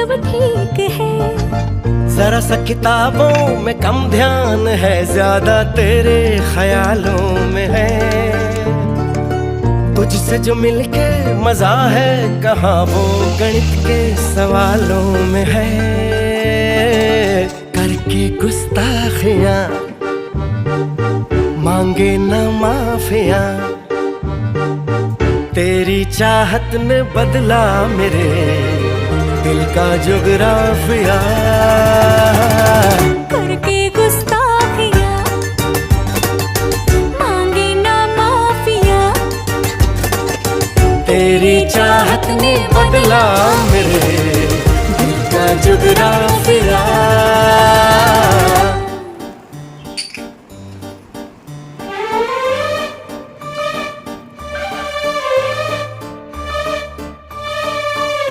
सब ठीक है। जरा सा किताबों में कम ध्यान है, ज्यादा तेरे ख्यालों में है। तुझसे जो मिलके मजा है, कहाँ वो गणित के सवालों में है। करके गुस्ताखियां मांगे न माफियां, तेरी चाहत ने बदला मेरे दिल का जुगराफिया। करके गुस्ताखियां मांगे ना माफिया, तेरी चाहत ने बदला मेरे दिल का जुगराफिया।